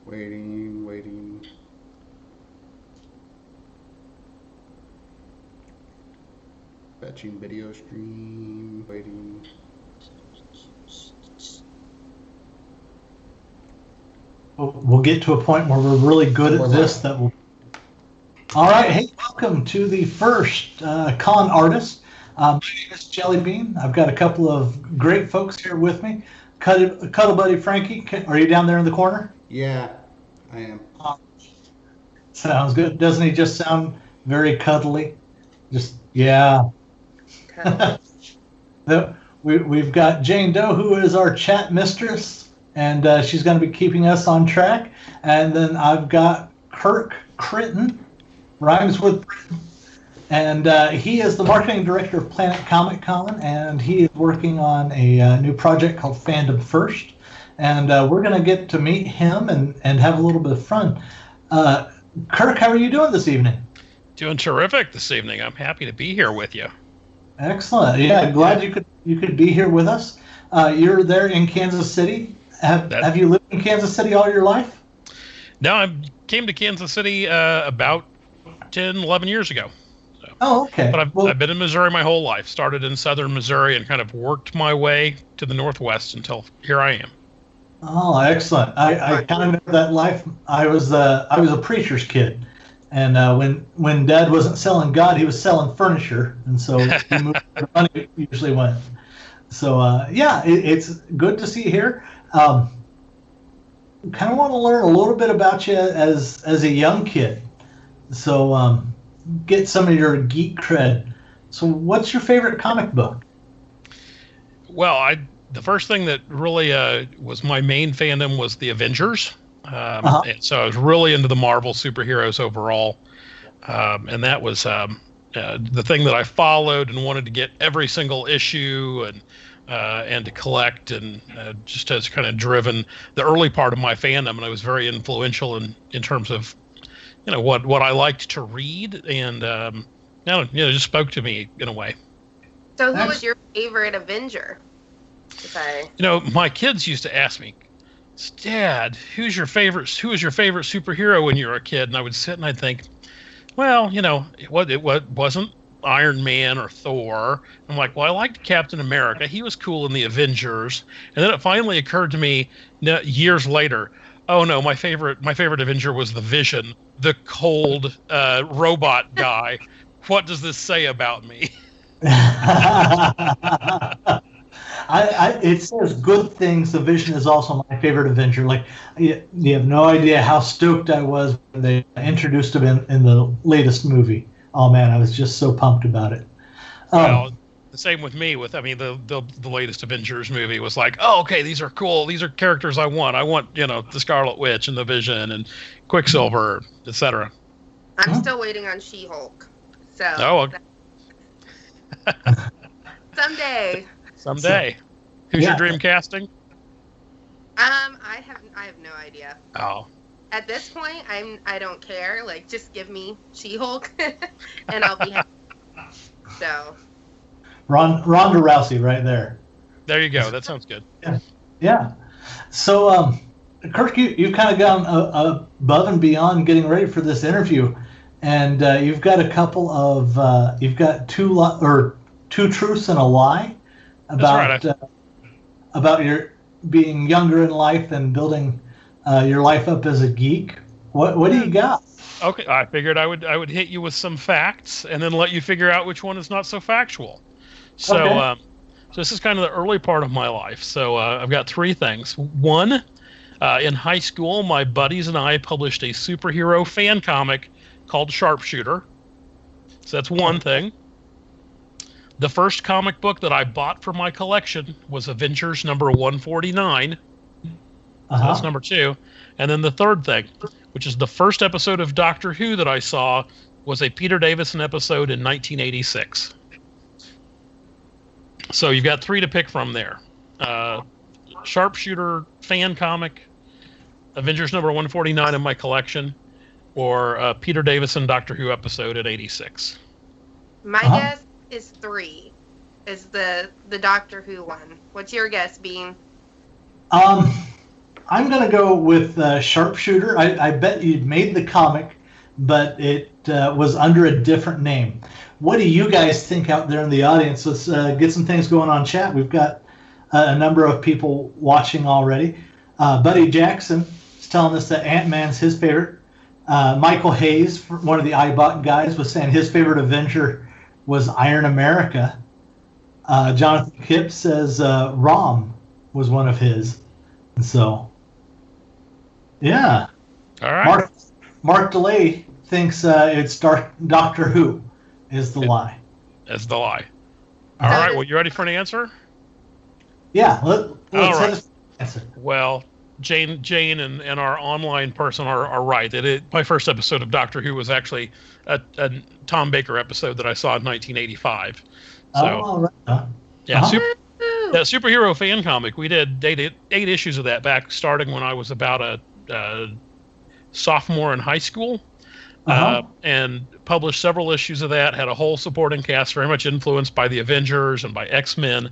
Waiting. Fetching video stream. Waiting. We'll get to a point where we're really good at this. All right. Hey, welcome to the first Con Artist. My name is Jelly Bean. I've got a couple of great folks here with me. Cuddle Buddy Frankie, are you down there in the corner? Yeah, I am. Sounds good. Doesn't he just sound very cuddly? Just, yeah. We've got Jane Doe, who is our chat mistress, and she's going to be keeping us on track. And then I've got Kirk Critton, rhymes with Britain, and he is the marketing director of Planet Comicon, and he is working on a new project called Fandom First. And we're going to get to meet him and have a little bit of fun. Kirk, how are you doing this evening? Doing terrific this evening. I'm happy to be here with you. Excellent. Yeah, glad you could be here with us. You're there in Kansas City. Have you lived in Kansas City all your life? No, I came to Kansas City about 10, 11 years ago. So. Oh, okay. But I've been in Missouri my whole life. Started in southern Missouri and kind of worked my way to the Northwest until here I am. Oh, excellent. I kind of know that life. I was a preacher's kid. And when Dad wasn't selling God, he was selling furniture, and so he moved where the money usually went. So yeah, it's good to see you here. Kind of want to learn a little bit about you as a young kid. So get some of your geek cred. So what's your favorite comic book? Well, the first thing that really was my main fandom was the Avengers. And so I was really into the Marvel superheroes overall. And that was the thing that I followed and wanted to get every single issue and to collect, and just has kind of driven the early part of my fandom. And I was very influential in terms of, what I liked to read, and just spoke to me in a way. So who was your favorite Avenger? My kids used to ask me, Dad, who was your favorite superhero when you were a kid? And I would sit and I'd think, well, it wasn't Iron Man or Thor. I'm like, well, I liked Captain America. He was cool in the Avengers. And then it finally occurred to me years later, oh no, my favorite Avenger was the Vision, the cold robot guy. What does this say about me? It says good things. The Vision is also my favorite Avenger. Like, you have no idea how stoked I was when they introduced him in the latest movie. Oh man, I was just so pumped about it. Well, the same with me. The latest Avengers movie was like, oh, okay, these are cool. These are characters I want. I want the Scarlet Witch and the Vision and Quicksilver, etc. I'm still waiting on She-Hulk. So. Oh. Someday. Who's your dream casting? I have no idea. Oh. At this point, I don't care. Like, just give me She-Hulk, and I'll be happy. So. Ronda Rousey, right there. There you go. That sounds good. Yeah. So, Kirk, you've kind of gone above and beyond getting ready for this interview, and you've got a couple of you've got two truths and a lie about about your being younger in life and building your life up as a geek. What do you got? Okay, I figured I would hit you with some facts and then let you figure out which one is not so factual. So, so this is kind of the early part of my life. So I've got three things. One, in high school, my buddies and I published a superhero fan comic called Sharpshooter. So that's one thing. The first comic book that I bought for my collection was Avengers number 149. So that's number two. And then the third thing, which is the first episode of Doctor Who that I saw, was a Peter Davison episode in 1986. So you've got three to pick from there. Sharpshooter fan comic, Avengers number 149 in my collection, or Peter Davison Doctor Who episode at 86. My guess is 3. Is the Doctor Who one. What's your guess, Bean? I'm going to go with Sharpshooter. I bet you made the comic, but it was under a different name. What do you guys think out there in the audience? Let's get some things going on chat. We've got a number of people watching already. Buddy Jackson is telling us that Ant-Man's his favorite. Michael Hayes, one of the iBot guys, was saying his favorite Avenger was Iron America. Jonathan Kipp says Rom was one of his. And so, yeah. All right. Mark DeLay thinks it's Doctor Who is the lie. Is the lie. All right. Well, you ready for an answer? Yeah. Let's right. Answer. Well, Jane and our online person are right. My first episode of Doctor Who was actually a Tom Baker episode that I saw in 1985. So, yeah, superhero fan comic. We did 8 issues of that back starting when I was about a sophomore in high school. And published several issues of that, had a whole supporting cast very much influenced by the Avengers and by X-Men.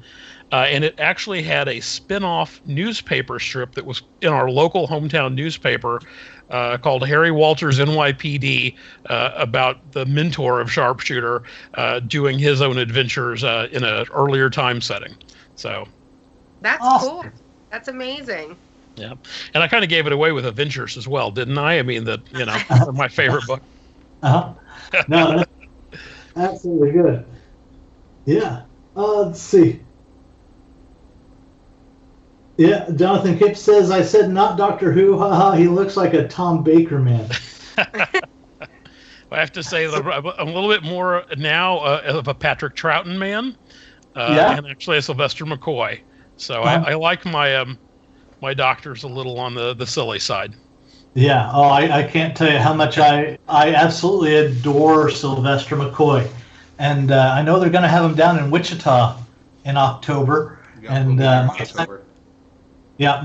And it actually had a spin-off newspaper strip that was in our local hometown newspaper called Harry Walters NYPD about the mentor of Sharpshooter doing his own adventures in an earlier time setting. So that's awesome. Cool. That's amazing. Yeah, and I kind of gave it away with Avengers as well, didn't I? I mean, my favorite book. No, that's absolutely good. Yeah. Let's see. Yeah, Jonathan Kipp says, I said not Doctor Who. Haha, he looks like a Tom Baker man. I have to say that I'm a little bit more now of a Patrick Troughton man, and actually a Sylvester McCoy. So I like my doctor's a little on the silly side. Yeah. Oh, I can't tell you how much I absolutely adore Sylvester McCoy. And I know they're going to have him down in Wichita in October. And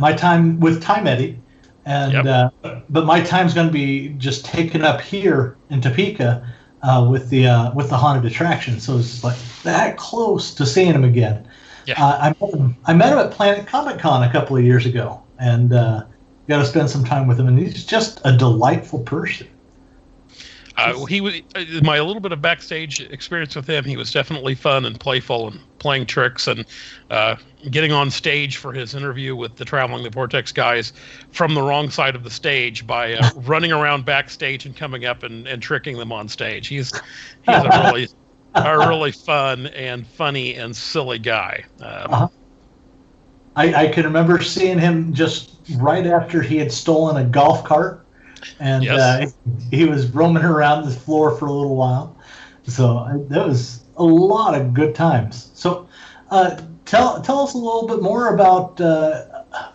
my time with Time Eddie. And but my time's going to be just taken up here in Topeka with the haunted attraction. So it's like that close to seeing him again. Yeah. I met him at Planet Comicon a couple of years ago, and got to spend some time with him. And he's just a delightful person. He was my little bit of backstage experience with him. He was definitely fun and playful and playing tricks and getting on stage for his interview with the Traveling the Vortex guys from the wrong side of the stage by running around backstage and coming up and tricking them on stage. He's a really fun and funny and silly guy. I can remember seeing him just right after he had stolen a golf cart. And he was roaming around the floor for a little while. So that was a lot of good times. So tell us a little bit more about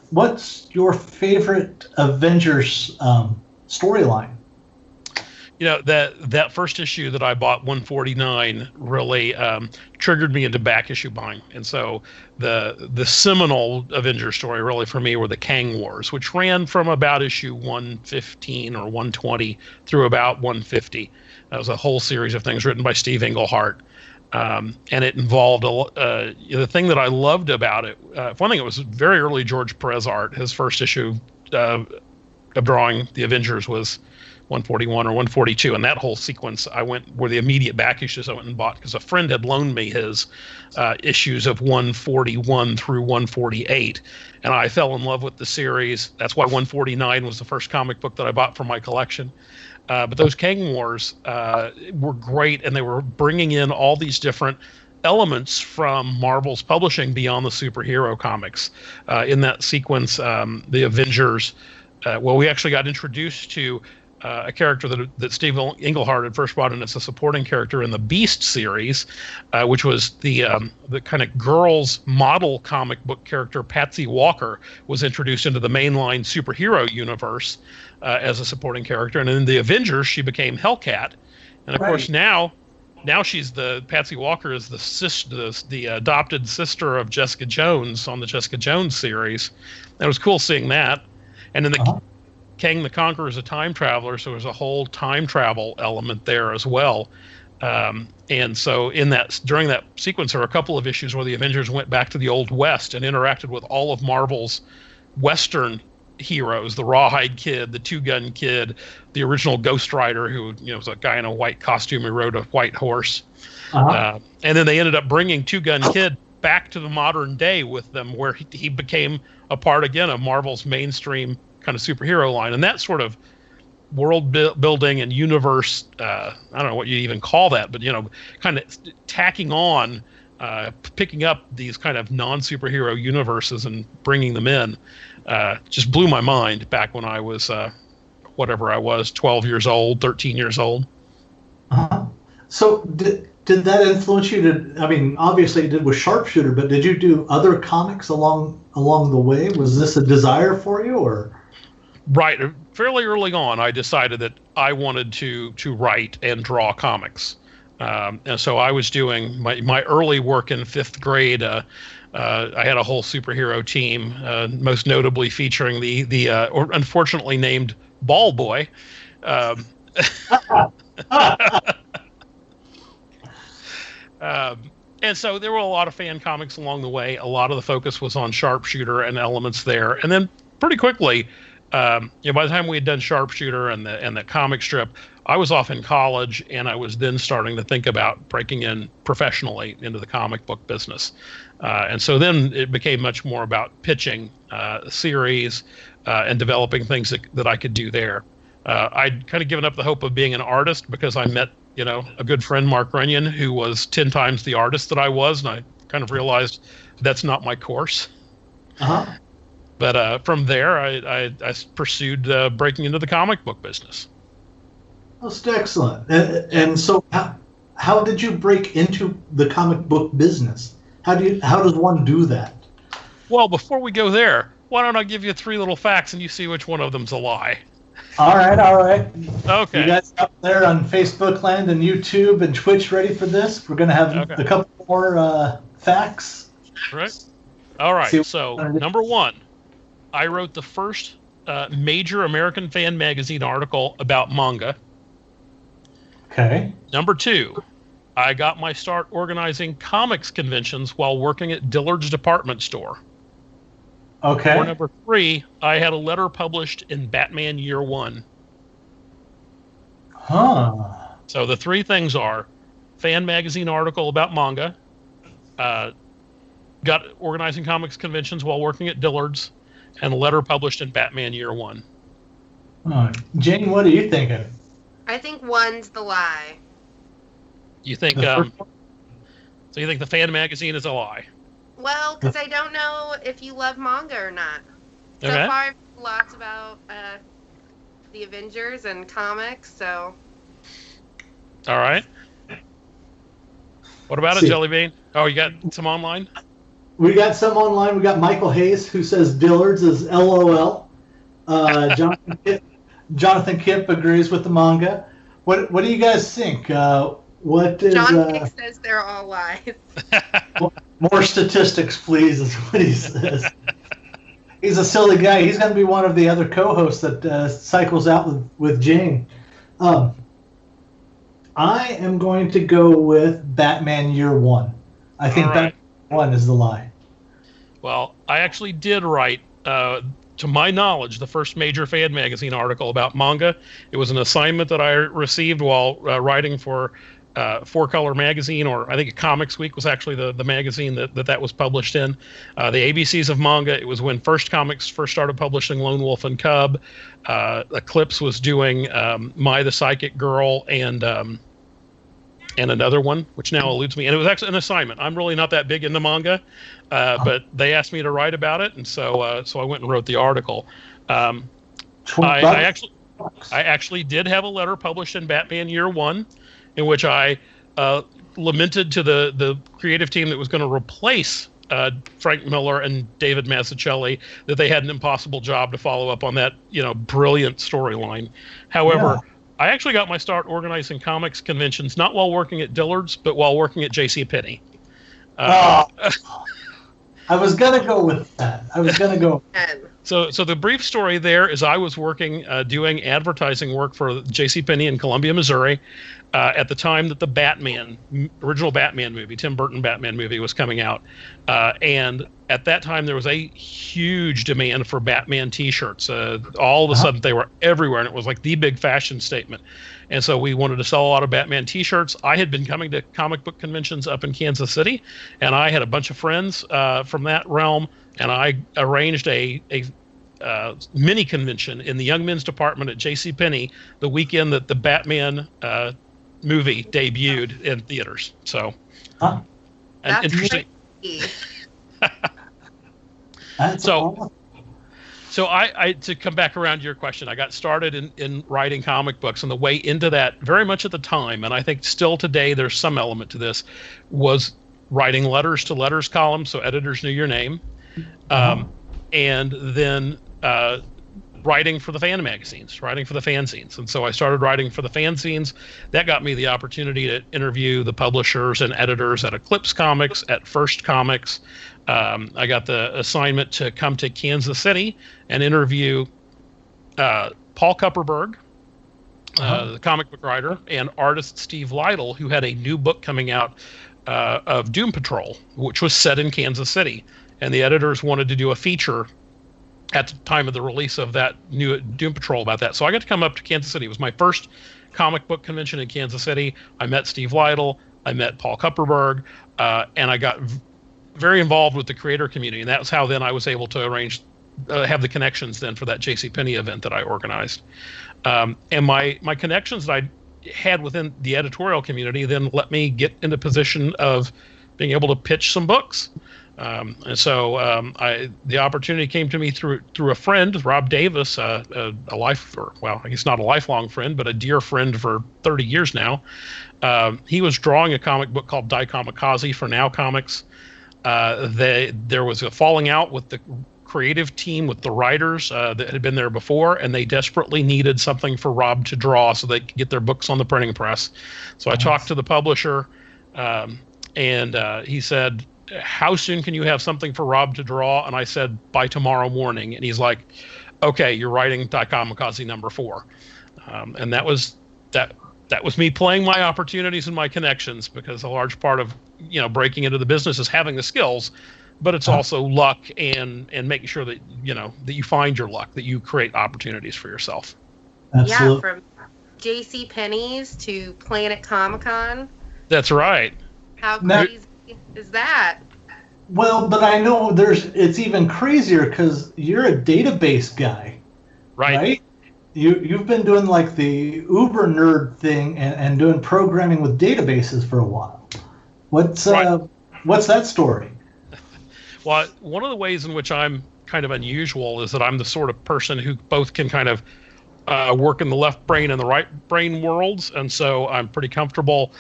what's your favorite Avengers storyline? You know, that first issue that I bought, 149, really triggered me into back issue buying. And so the seminal Avengers story really for me were the Kang Wars, which ran from about issue 115 or 120 through about 150. That was a whole series of things written by Steve Englehart. And it involved the thing that I loved about it. One thing, it was very early George Perez art. His first issue of drawing the Avengers was 141 or 142, and that whole sequence were the immediate back issues I went and bought because a friend had loaned me his issues of 141 through 148, and I fell in love with the series. That's why 149 was the first comic book that I bought for my collection. But those Kang Wars were great, and they were bringing in all these different elements from Marvel's publishing beyond the superhero comics. In that sequence, the Avengers, we actually got introduced to a character that Steve Englehart had first brought in as a supporting character in the Beast series, which was the kind of girls model comic book character Patsy Walker was introduced into the mainline superhero universe as a supporting character. And in the Avengers, she became Hellcat. And of course now she's Patsy Walker is the adopted sister of Jessica Jones on the Jessica Jones series. And it was cool seeing that. And in the Kang the Conqueror is a time traveler, so there's a whole time travel element there as well. And so during that sequence, there were a couple of issues where the Avengers went back to the Old West and interacted with all of Marvel's Western heroes: the Rawhide Kid, the Two Gun Kid, the original Ghost Rider, who was a guy in a white costume who rode a white horse. And then they ended up bringing Two Gun Kid back to the modern day with them, where he became a part again of Marvel's mainstream kind of superhero line. And that sort of world building and universe, I don't know what you even call that, but kind of tacking on, picking up these kind of non-superhero universes and bringing them in, just blew my mind back when I was whatever I was, 12 years old, 13 years old. So did that influence you to, I mean, obviously you did with Sharpshooter, but did you do other comics along the way? Was this a desire for you, or? Right. Fairly early on, I decided that I wanted to write and draw comics. And so I was doing my early work in 5th grade. I had a whole superhero team, most notably featuring the unfortunately named Ball Boy. And so there were a lot of fan comics along the way. A lot of the focus was on Sharpshooter and elements there. And then pretty quickly, by the time we had done Sharpshooter and the comic strip, I was off in college, and I was then starting to think about breaking in professionally into the comic book business. And so then it became much more about pitching series and developing things that I could do there. I'd kind of given up the hope of being an artist because I met, a good friend, Mark Runyon, who was 10 times the artist that I was, and I kind of realized that's not my course. But from there, I pursued breaking into the comic book business. That's excellent. And so how did you break into the comic book business? How does one do that? Well, before we go there, why don't I give you 3 little facts and you see which one of them's a lie? All right. Okay. You guys out there on Facebook land and YouTube and Twitch ready for this? We're going to have a couple more facts. Right. All right. So, number 1, I wrote the first major American fan magazine article about manga. Okay. Number 2, I got my start organizing comics conventions while working at Dillard's department store. Okay. Or number 3, I had a letter published in Batman Year One. So the 3 things are fan magazine article about manga, got organizing comics conventions while working at Dillard's, and a letter published in Batman Year One. Jane, what are you thinking? I think 1's the lie. You think so you think the fan magazine is a lie? Well, because I don't know if you love manga or not. So Okay. far, lots about the Avengers and comics, so... All right. What about it, Jelly Bean? Oh, you got some online? We got some online. We got Michael Hayes, who says Dillard's is LOL. Jonathan Kipp agrees with the manga. What do you guys think? What is John Kick says they're all lies. more statistics, please, is what he says. He's a silly guy. He's going to be one of the other co-hosts that cycles out with Jane. I am going to go with Batman Year One. I think Batman Year One is the lie. Well, I actually did write, to my knowledge, the first major fan magazine article about manga. It was an assignment that I received while writing for Four Color magazine, or I think Comics Week was actually the magazine that was published in. The ABCs of manga. It was when Comics first started publishing Lone Wolf and Cub. Eclipse was doing Mai the Psychic Girl and another one, which now eludes me. And it was actually an assignment. I'm really not that big into manga, but they asked me to write about it, and so I went and wrote the article. I actually did have a letter published in Batman Year One, in which I lamented to the creative team that was going to replace Frank Miller and David Mazzucchelli that they had an impossible job to follow up on that brilliant storyline. However, I actually got my start organizing comics conventions not while working at Dillard's, but while working at JCPenney. I was gonna go with that. So the brief story there is I was working doing advertising work for JCPenney in Columbia, Missouri. at the time that the original Batman movie, Tim Burton Batman movie, was coming out. And at that time, there was a huge demand for Batman T-shirts. All of a sudden, they were everywhere, and it was like the big fashion statement. And so we wanted to sell a lot of Batman T-shirts. I had been coming to comic book conventions up in Kansas City, and I had a bunch of friends from that realm, and I arranged a mini convention in the Young Men's Department at JCPenney the weekend that the Batman movie debuted in theaters. So, an That's interesting. crazy. So I to come back around to your question, I got started in writing comic books, and the way into that, very much at the time, and I think still today there's some element to this, was writing letters to letters columns, so editors knew your name, and then writing for the fan magazines, writing for the fanzines. And so I started writing for the fanzines. That got me the opportunity to interview the publishers and editors at Eclipse Comics, at First Comics. I got the assignment to come to Kansas City and interview Paul Kupperberg, the comic book writer, and artist Steve Lytle, who had a new book coming out of Doom Patrol, which was set in Kansas City. And the editors wanted to do a feature at the time of the release of that new Doom Patrol about that. So I got to come up to Kansas City. It was my first comic book convention in Kansas City. I met Steve Lytle. I met Paul Kupperberg. And I got very involved with the creator community. And that's how then I was able to arrange, have the connections then for that JCPenney event that I organized. And my connections that I had within the editorial community then let me get in the position of being able to pitch some books. And so the opportunity came to me through a friend, Rob Davis, I guess not a lifelong friend, but a dear friend for 30 years now. He was drawing a comic book called Die Kamikaze for Now Comics. There was a falling out with the creative team, with the writers that had been there before, and they desperately needed something for Rob to draw so they could get their books on the printing press. So I talked to the publisher, and he said, "How soon can you have something for Rob to draw?" And I said, "By tomorrow morning." And he's like, "Okay, you're writing Die Kamikaze number 4." And that was me playing my opportunities and my connections, because a large part of breaking into the business is having the skills, but it's also luck and making sure that that you find your luck, that you create opportunities for yourself. Absolutely. Yeah, from J.C. Penney's to Planet Comicon. That's right. How crazy is that? Well, but I know it's even crazier because you're a database guy, right? You've been doing like the uber nerd thing and doing programming with databases for a while. What's that story? Well, one of the ways in which I'm kind of unusual is that I'm the sort of person who both can kind of work in the left brain and the right brain worlds, and so I'm pretty comfortable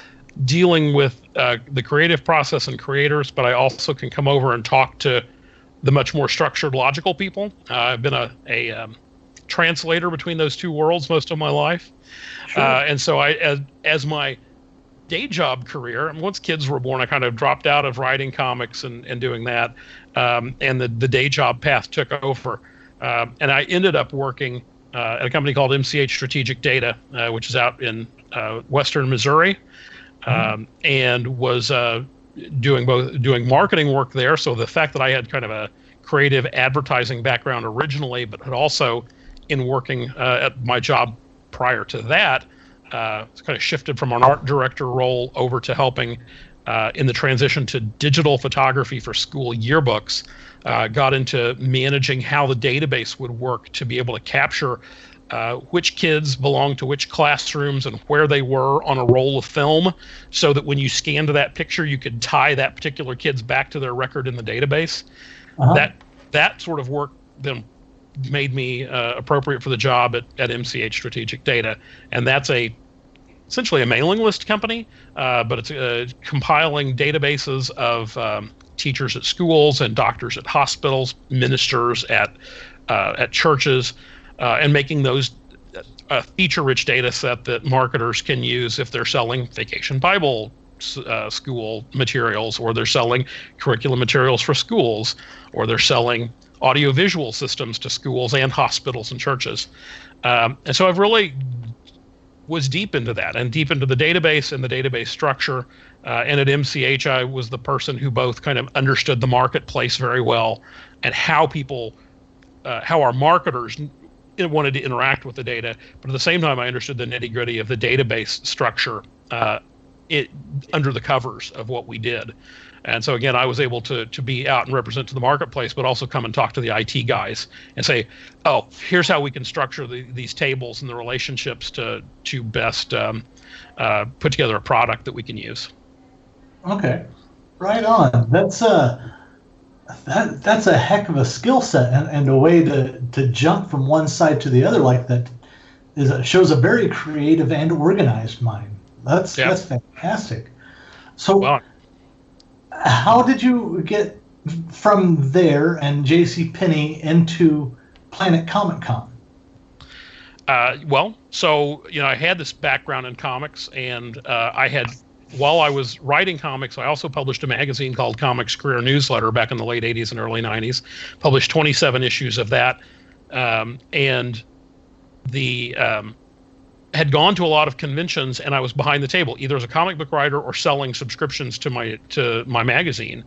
dealing with the creative process and creators, but I also can come over and talk to the much more structured, logical people. I've been a translator between those two worlds most of my life. Sure. And so as my day job career, once kids were born, I kind of dropped out of writing comics and doing that. And the day job path took over. And I ended up working at a company called MCH Strategic Data, which is out in Western Missouri. And was doing marketing work there. So the fact that I had kind of a creative advertising background originally, but had also in working at my job prior to that, it's kind of shifted from an art director role over to helping in the transition to digital photography for school yearbooks. Got into managing how the database would work to be able to capture which kids belong to which classrooms and where they were on a roll of film, so that when you scanned that picture, you could tie that particular kid's back to their record in the database. That sort of work then made me appropriate for the job at MCH Strategic Data. And that's essentially a mailing list company, but it's compiling databases of teachers at schools and doctors at hospitals, ministers at churches, and making those a feature-rich data set that marketers can use if they're selling Vacation Bible school materials, or they're selling curriculum materials for schools, or they're selling audiovisual systems to schools and hospitals and churches. And so I've really was deep into that and deep into the database and the database structure. And at MCH, I was the person who both kind of understood the marketplace very well and how people, how our marketers wanted to interact with the data. But at the same time, I understood the nitty gritty of the database structure under the covers of what we did. And so again, I was able to be out and represent to the marketplace, but also come and talk to the IT guys and say, oh, here's how we can structure these tables and the relationships to best put together a product that we can use. Okay, right on. That's a heck of a skill set and a way to jump from one side to the other like that shows a very creative and organized mind. That's fantastic. So. Well, how did you get from there and JCPenney into Planet Comicon? Well, so, I had this background in comics, and while I was writing comics, I also published a magazine called Comics Career Newsletter back in the late 80s and early 90s, published 27 issues of that, and had gone to a lot of conventions, and I was behind the table, either as a comic book writer or selling subscriptions to my magazine.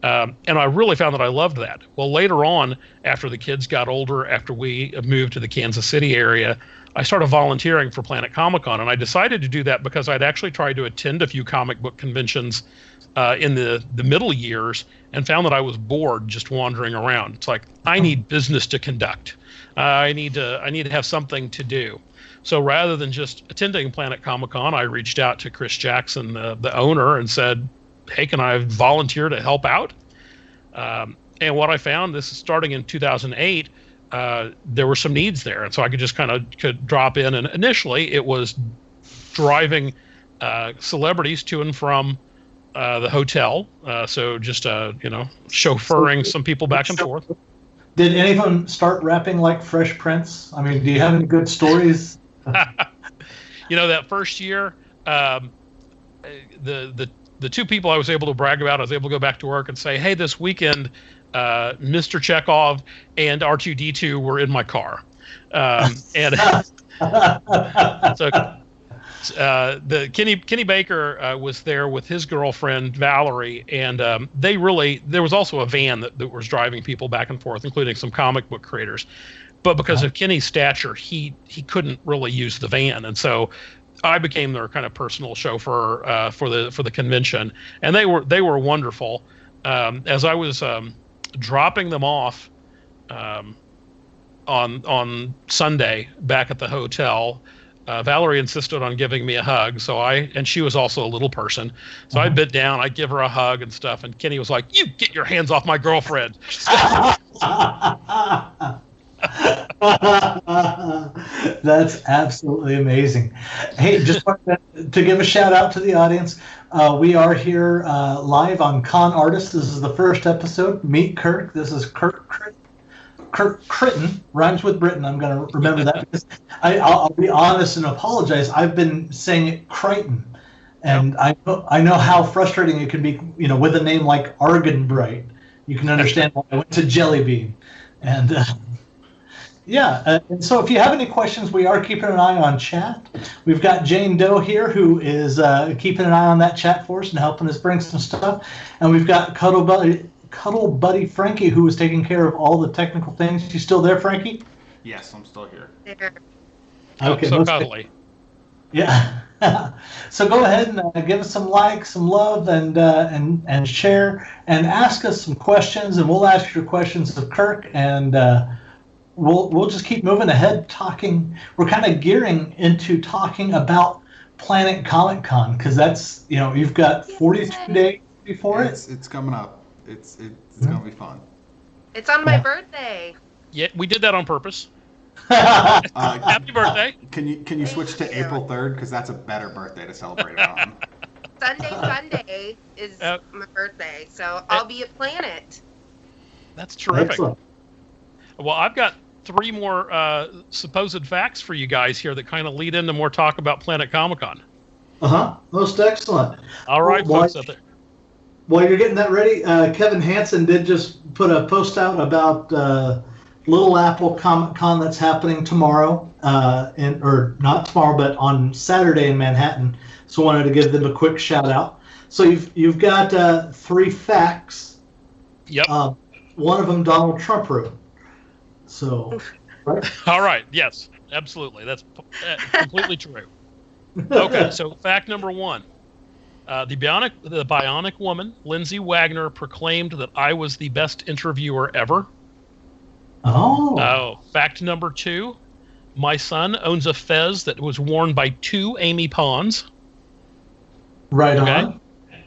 And I really found that I loved that. Well, later on, after the kids got older, after we moved to the Kansas City area, I started volunteering for Planet Comicon, and I decided to do that because I'd actually tried to attend a few comic book conventions in the middle years and found that I was bored just wandering around. It's like, I need business to conduct. I need to have something to do. So rather than just attending Planet Comicon, I reached out to Chris Jackson, the owner, and said, hey, can I volunteer to help out? And what I found, this is starting in 2008, there were some needs there. And so I could just could drop in. And initially, it was driving celebrities to and from the hotel. So just, chauffeuring some people back and forth. Did any of them start rapping like Fresh Prince? I mean, do you have any good stories? That first year, the two people I was able to brag about, I was able to go back to work and say, hey, this weekend, Mr. Chekhov and R2-D2 were in my car. And so the Kenny Baker was there with his girlfriend, Valerie, and there was also a van that was driving people back and forth, including some comic book creators. But because of Kenny's stature, he couldn't really use the van, and so I became their kind of personal chauffeur for the convention, and they were wonderful. As I was dropping them off on Sunday back at the hotel, Valerie insisted on giving me a hug. And she was also a little person, so I bit down. I'd give her a hug and stuff, and Kenny was like, "You get your hands off my girlfriend." That's absolutely amazing. Hey, just wanted to give a shout out to the audience. We are here live on Con Artist. This is the first episode. Meet Kirk. This is Kirk Critton. Rhymes with Britain. I'm going to remember that because I'll be honest and apologize. I've been saying it Crichton. And I know how frustrating it can be, with a name like Argenbright. You can understand why I went to Jelly Bean. And and so if you have any questions, we are keeping an eye on chat. We've got Jane Doe here who is keeping an eye on that chat for us and helping us bring some stuff. And we've got Cuddle Buddy Frankie who is taking care of all the technical things. You still there, Frankie? Yes, I'm still here. Okay. So cuddly. Yeah. So go ahead and give us some likes, some love, and share, and ask us some questions, and we'll ask your questions of Kirk, and we'll just keep moving ahead talking. We're kind of gearing into talking about Planet Comicon because that's, you've got 42 days before it. It's coming up. It's going to be fun. It's on my birthday. Yeah, we did that on purpose. Happy birthday. Can you switch to April 3rd because that's a better birthday to celebrate it on. Sunday is my birthday, so I'll be at Planet. That's terrific. Excellent. Well, I've got 3 more supposed facts for you guys here that kind of lead into more talk about Planet Comicon. Most excellent. All right, folks out there. While you're getting that ready, Kevin Hansen did just put a post out about Little Apple Comic Con that's happening tomorrow, or not tomorrow, but on Saturday in Manhattan. So I wanted to give them a quick shout out. So you've got 3 facts. Yep. One of them Donald Trump wrote. So, right? All right. Yes, absolutely. That's completely true. Okay. So fact number 1. The bionic woman, Lindsay Wagner, proclaimed that I was the best interviewer ever. Oh. Fact number 2. My son owns a fez that was worn by 2 Amy Pons. Right Okay. on.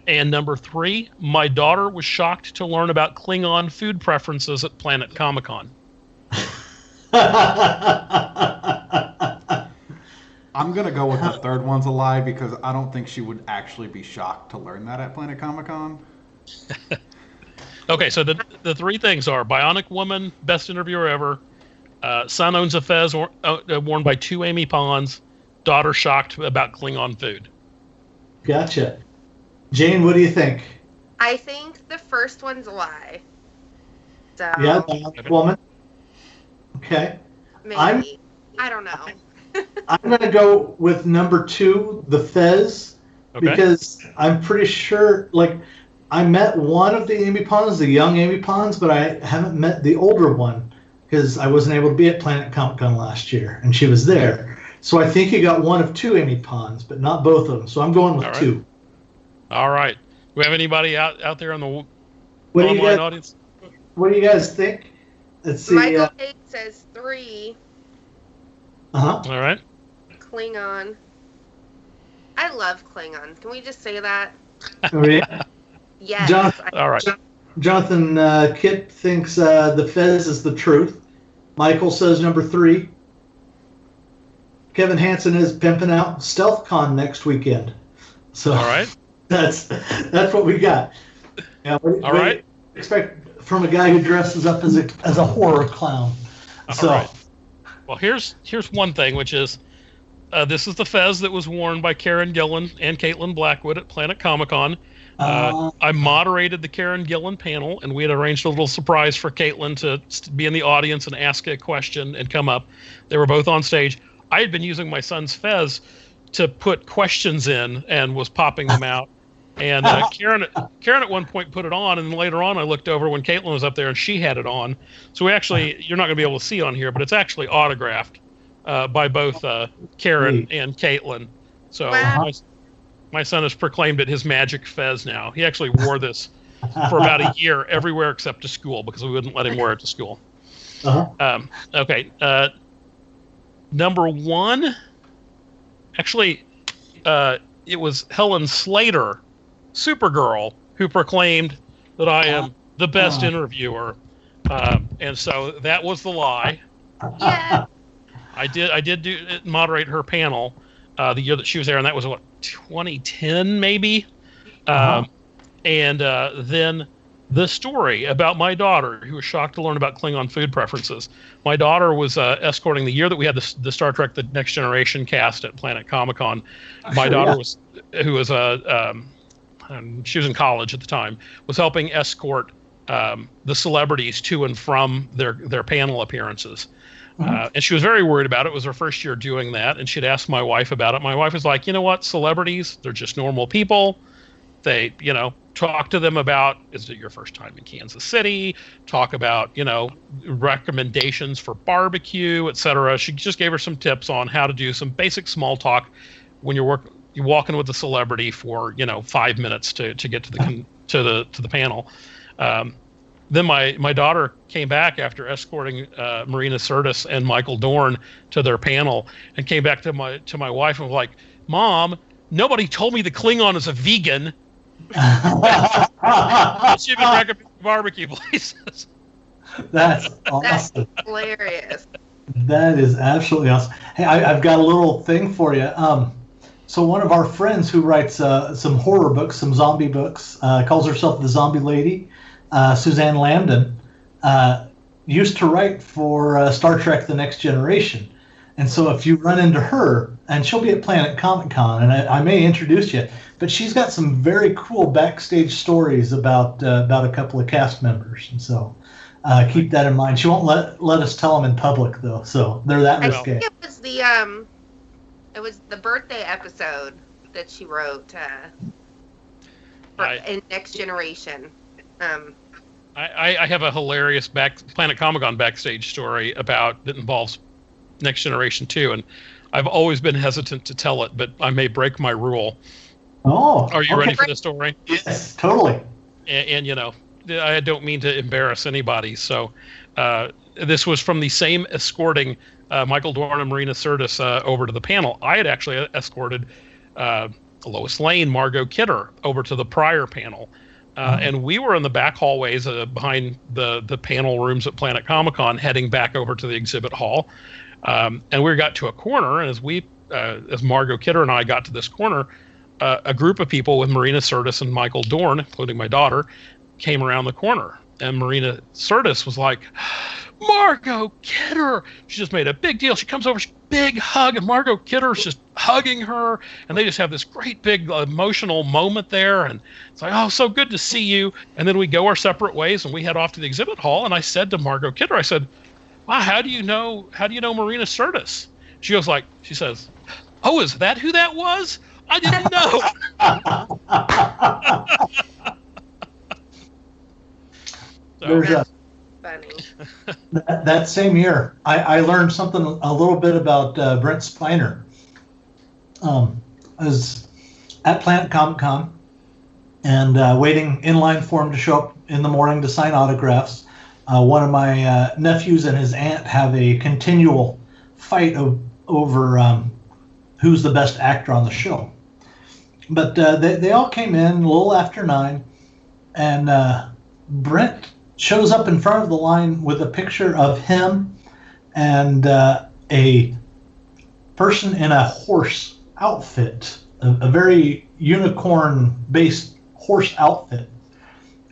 And number 3, my daughter was shocked to learn about Klingon food preferences at Planet Comicon. I'm going to go with the third one's a lie because I don't think she would actually be shocked to learn that at Planet Comicon. Okay, so the 3 things are bionic woman, best interviewer ever, son owns a fez worn by 2 Amy Pons, daughter shocked about Klingon food. Gotcha. Jane, what do you think? I think the first one's a lie. So Yeah, bionic woman. Okay. maybe. I don't know. I'm going to go with number 2, the fez, Okay. because I'm pretty sure, like, I met one of the Amy Pons, the young Amy Pons, but I haven't met the older one because I wasn't able to be at Planet Comicon last year, and she was there. So I think you got one of 2 Amy Pons, but not both of them. So I'm going with All right. 2. All right. Do we have anybody out there in the What do you online guys? audience? What do you guys think? Let's see. Michael Page says 3 Uh-huh. All right. Klingon. I love Klingon. Can we just say that? Oh, yeah. Yes. Jonathan, All right. Jonathan Kip thinks the fez is the truth. Michael says number 3. Kevin Hansen is pimping out StealthCon next weekend. So All right. that's what we got. Yeah, what All right. do you expect from a guy who dresses up as a horror clown. All right. Well, here's one thing, which is this is the fez that was worn by Karen Gillan and Caitlin Blackwood at Planet Comicon. I moderated the Karen Gillan panel, and we had arranged a little surprise for Caitlin to be in the audience and ask a question and come up. They were both on stage. I had been using my son's fez to put questions in and was popping them out. And Karen at one point put it on, and then later on I looked over when Caitlin was up there and she had it on. So we actually, you're not going to be able to see on here, but it's actually autographed by both Karen and Caitlin. So Wow. my son has proclaimed it his magic fez now. He actually wore this for about a year everywhere except to school because we wouldn't let him wear it to school. Uh-huh. Okay. Number 1, actually, it was Helen Slater, Supergirl, who proclaimed that I am the best interviewer. And so that was the lie. Yeah. I did moderate her panel the year that she was there, and that was, 2010 maybe? And then the story about my daughter, who was shocked to learn about Klingon food preferences. My daughter was escorting the year that we had the Star Trek The Next Generation cast at Planet Comicon. My daughter she was in college at the time, was helping escort the celebrities to and from their panel appearances. And she was very worried about it. It was her first year doing that, and she'd asked my wife about it. My wife was like, you know what, celebrities, they're just normal people. They, talk to them about, is it your first time in Kansas City? Talk about, recommendations for barbecue, etc. She just gave her some tips on how to do some basic small talk when you're walking with a celebrity for 5 minutes to get to the panel. Then my daughter came back after escorting Marina Sirtis and Michael Dorn to their panel, and came back to my wife and was like, "Mom, nobody told me the Klingon is a vegan." She'd been recommending barbecue places. That's That's awesome. hilarious. That is absolutely awesome. Hey, I've got a little thing for you. So one of our friends who writes some horror books, some zombie books, calls herself the Zombie Lady, Suzanne Lambden, used to write for Star Trek The Next Generation. And so if you run into her, and she'll be at Planet Comicon, and I may introduce you, but she's got some very cool backstage stories about a couple of cast members. And so Keep that in mind. She won't let us tell them in public though, so they're that I risque. think it was the birthday episode that she wrote in Next Generation. I have a hilarious Planet Comicon backstage story that involves Next Generation 2, and I've always been hesitant to tell it, but I may break my rule. Oh, are you ready for the story? Yes, totally. And I don't mean to embarrass anybody, so this was from the same escorting Michael Dorn and Marina Sirtis over to the panel. I had actually escorted Lois Lane, Margot Kidder over to the prior panel. And we were in the back hallways behind the panel rooms at Planet Comicon, heading back over to the exhibit hall. And we got to a corner, and as Margot Kidder and I got to this corner, a group of people with Marina Sirtis and Michael Dorn, including my daughter, came around the corner. And Marina Sirtis was like, Margot Kidder! She just made a big deal. She comes over, big hug, and Margot Kidder's just hugging her, and they just have this great big emotional moment there, and it's like, oh, so good to see you. And then we go our separate ways, and we head off to the exhibit hall, and I said to Margot Kidder, I said, wow, how do you know Marina Sirtis? She says, oh, is that who that was? I didn't know. There's Funny. that same year, I learned something a little bit about Brent Spiner. I was at Planet Comicon and waiting in line for him to show up in the morning to sign autographs. One of my nephews and his aunt have a continual fight over who's the best actor on the show. But they all came in a little after 9, and Brent shows up in front of the line with a picture of him and a person in a horse outfit, a very unicorn-based horse outfit.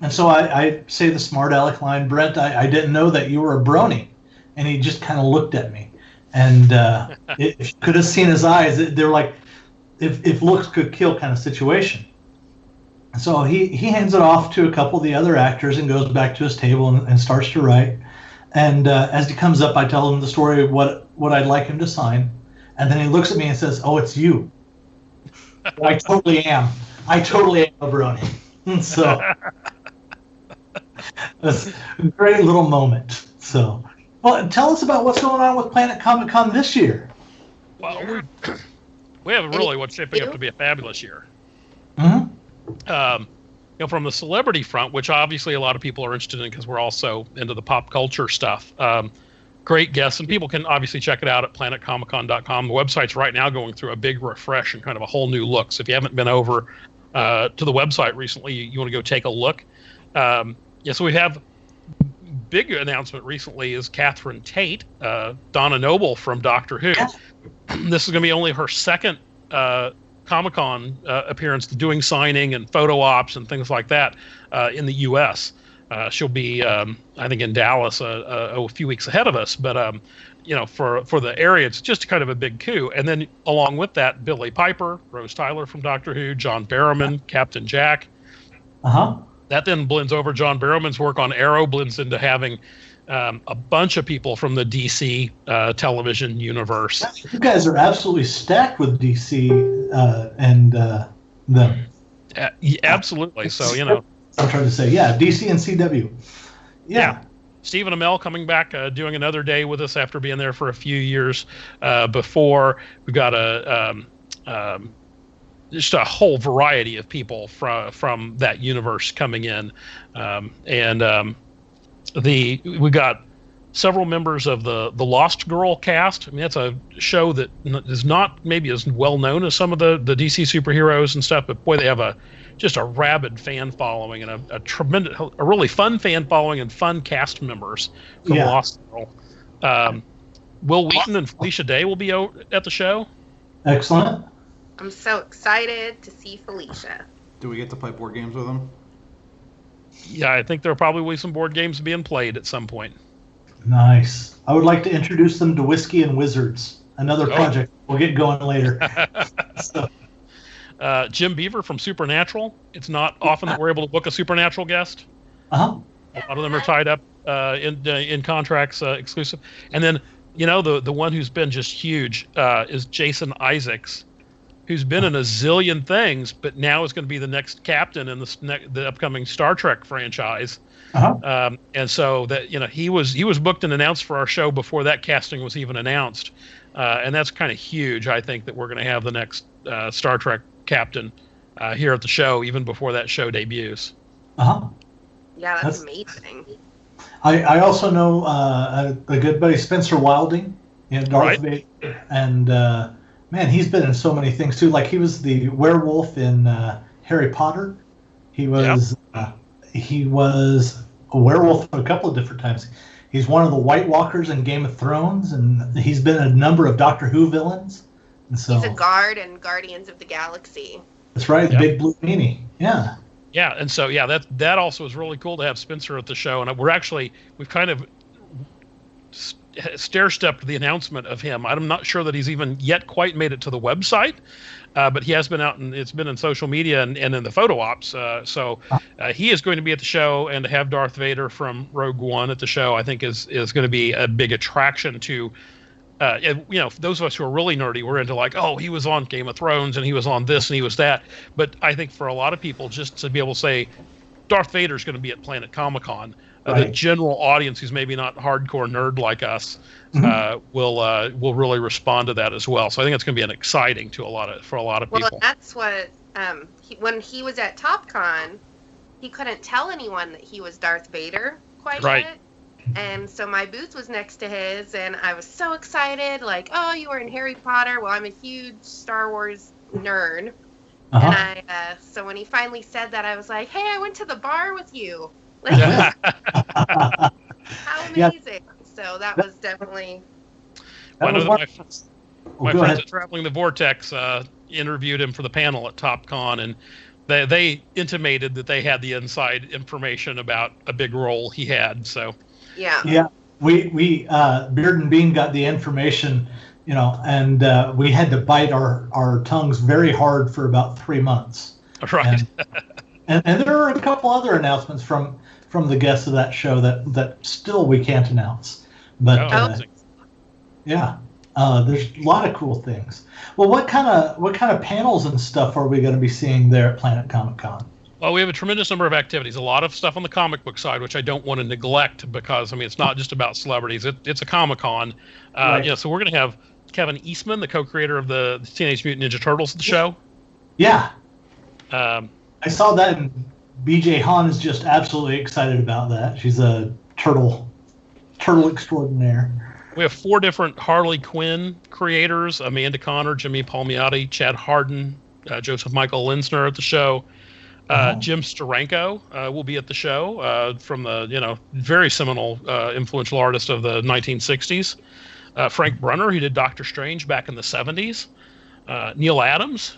And so I say the smart aleck line, Brent, I didn't know that you were a brony. And he just kind of looked at me. And if you could have seen his eyes, they're like, if looks could kill kind of situation. So he hands it off to a couple of the other actors and goes back to his table and starts to write. And as he comes up, I tell him the story of what I'd like him to sign. And then he looks at me and says, oh, it's you. I totally am. I totally am a brony. So that's a great little moment. So, well, tell us about what's going on with Planet Comicon this year. Well, we have really what's shaping up to be a fabulous year. Mm-hmm. From the celebrity front, which obviously a lot of people are interested in because we're also into the pop culture stuff. Great guests, and people can obviously check it out at planetcomicon.com. The website's right now going through a big refresh and kind of a whole new look. So if you haven't been over to the website recently, you want to go take a look. So we have big announcement recently is Catherine Tate, Donna Noble from Doctor Who. This is going to be only her second Comic-Con appearance, doing signing and photo ops and things like that in the U.S. She'll be, I think, in Dallas a few weeks ahead of us. But for the area, it's just kind of a big coup. And then along with that, Billy Piper, Rose Tyler from Doctor Who, John Barrowman, Captain Jack. That then blends over. John Barrowman's work on Arrow blends into having a bunch of people from the DC television universe. You guys are absolutely stacked with DC and them. Absolutely. So, I'm trying to say, DC and CW. Yeah. Stephen Amell coming back, doing another day with us after being there for a few years before. We've got just a whole variety of people from that universe coming in. We got several members of the Lost Girl cast. I mean, that's a show that is not maybe as well known as some of the DC superheroes and stuff, but boy, they have just a rabid fan following and a really fun fan following and fun cast members from Lost Girl. Will Wheaton and Felicia Day will be at the show. Excellent. I'm so excited to see Felicia. Do we get to play board games with them? Yeah, I think there'll probably be some board games being played at some point. Nice. I would like to introduce them to Whiskey and Wizards, another project we'll get going later. Jim Beaver from Supernatural. It's not often that we're able to book a Supernatural guest. Uh-huh. A lot of them are tied up in contracts exclusive. And then, the one who's been just huge is Jason Isaacs, who's been in a zillion things, but now is going to be the next captain in the upcoming Star Trek franchise. And so that he was booked and announced for our show before that casting was even announced, and that's kind of huge. I think that we're going to have the next Star Trek captain here at the show even before that show debuts. Yeah, that's amazing. I also know a good buddy, Spencer Wilding, Darth Vader, and man, he's been in so many things too. Like he was the werewolf in Harry Potter. He was a werewolf a couple of different times. He's one of the White Walkers in Game of Thrones, and he's been in a number of Doctor Who villains. And so, he's a guard in Guardians of the Galaxy. That's right, the big blue meanie. Yeah. Yeah, and so that also is really cool to have Spencer at the show, and we've kind of stair-stepped the announcement of him. I'm not sure that he's even yet quite made it to the website, but he has been out, and it's been in social media and in the photo ops. So he is going to be at the show, and to have Darth Vader from Rogue One at the show, I think is going to be a big attraction to. Those of us who are really nerdy, we're into like, oh, he was on Game of Thrones and he was on this and he was that. But I think for a lot of people, just to be able to say Darth Vader's going to be at Planet Comicon, the general audience who's maybe not hardcore nerd like us will really respond to that as well. So I think it's going to be exciting for a lot of people. Well, that's what when he was at TopCon, he couldn't tell anyone that he was Darth Vader quite yet. And so my booth was next to his, and I was so excited, like, oh, you were in Harry Potter? Well, I'm a huge Star Wars nerd. And so when he finally said that, I was like, hey, I went to the bar with you. Like, how amazing. So that was definitely... My friends at Traveling the Vortex interviewed him for the panel at TopCon, and they intimated that they had the inside information about a big role he had, so... Yeah. We Beard and Bean got the information, and we had to bite our tongues very hard for about 3 months. Right. And there are a couple other announcements from the guests of that show that still we can't announce. But there's a lot of cool things. Well, what kind of panels and stuff are we going to be seeing there at Planet Comicon? Well, we have a tremendous number of activities, a lot of stuff on the comic book side, which I don't want to neglect because, it's not just about celebrities. It's a Comic-Con. So we're going to have Kevin Eastman, the co-creator of the Teenage Mutant Ninja Turtles at the show. Yeah. I saw that, and BJ Hahn is just absolutely excited about that. She's a turtle extraordinaire. We have 4 different Harley Quinn creators, Amanda Connor, Jimmy Palmiotti, Chad Hardin, Joseph Michael Linsner at the show. Jim Steranko will be at the show from the very seminal influential artist of the 1960s. Frank Brunner, who did Doctor Strange back in the 70s. Neil Adams,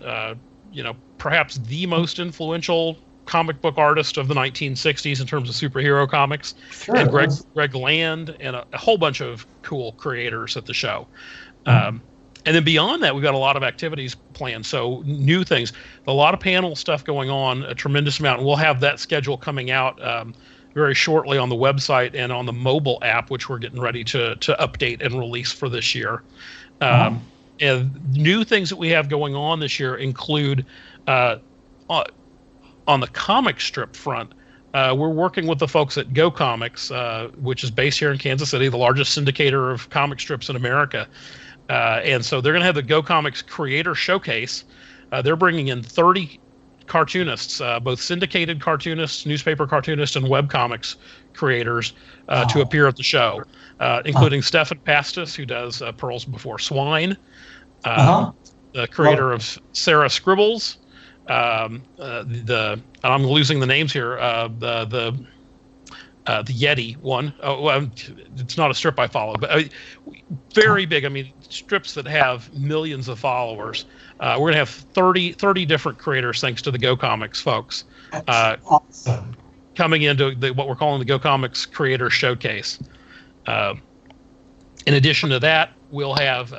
perhaps the most influential comic book artist of the 1960s in terms of superhero comics. Sure. And Greg Land and a whole bunch of cool creators at the show. And then beyond that, we've got a lot of activities planned. So new things, a lot of panel stuff going on, a tremendous amount. And we'll have that schedule coming out very shortly on the website and on the mobile app, which we're getting ready to update and release for this year. And new things that we have going on this year include on the comic strip front. We're working with the folks at Go Comics, which is based here in Kansas City, the largest syndicator of comic strips in America. And so they're going to have the Go Comics Creator Showcase. They're bringing in 30 cartoonists, both syndicated cartoonists, newspaper cartoonists, and webcomics creators to appear at the show, including Stefan Pastis, who does Pearls Before Swine, the creator of Sarah Scribbles, I'm losing the names here, the Yeti one. It's not a strip I follow, but very big. Strips that have millions of followers. We're going to have 30 different creators, thanks to the Go Comics folks, awesome. coming into what we're calling the Go Comics Creator Showcase. In addition to that, we'll have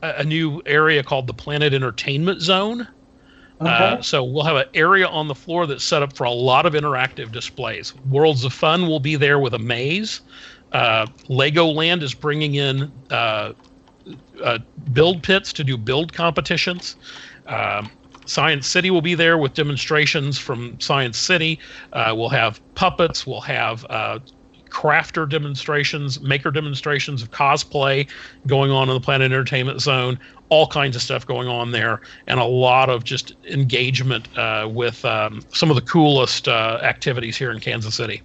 a new area called the Planet Entertainment Zone, Okay. So we'll have an area on the floor that's set up for a lot of interactive displays. Worlds of Fun will be there with a maze. Legoland is bringing in build pits to do build competitions. Science City will be there with demonstrations from Science City. We'll have puppets. We'll have crafter demonstrations, maker demonstrations of cosplay going on in the Planet Entertainment Zone. All kinds of stuff going on there, and a lot of just engagement with some of the coolest activities here in Kansas City.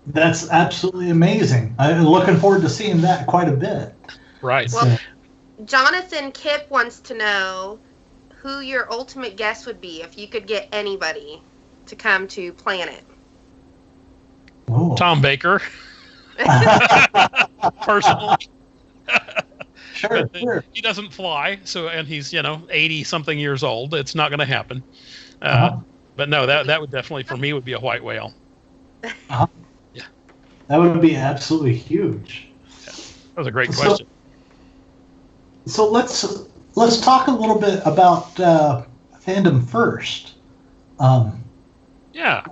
That's absolutely amazing. I'm looking forward to seeing that quite a bit. Right. Well, Jonathan Kipp wants to know who your ultimate guest would be if you could get anybody to come to Planet. Ooh. Tom Baker. Personally. Sure. He doesn't fly, and he's 80 something years old. It's not going to happen. But no, that would definitely for me would be a white whale. Uh-huh. Yeah, that would be absolutely huge. Yeah. That was a great question. So let's talk a little bit about fandom first. Yeah.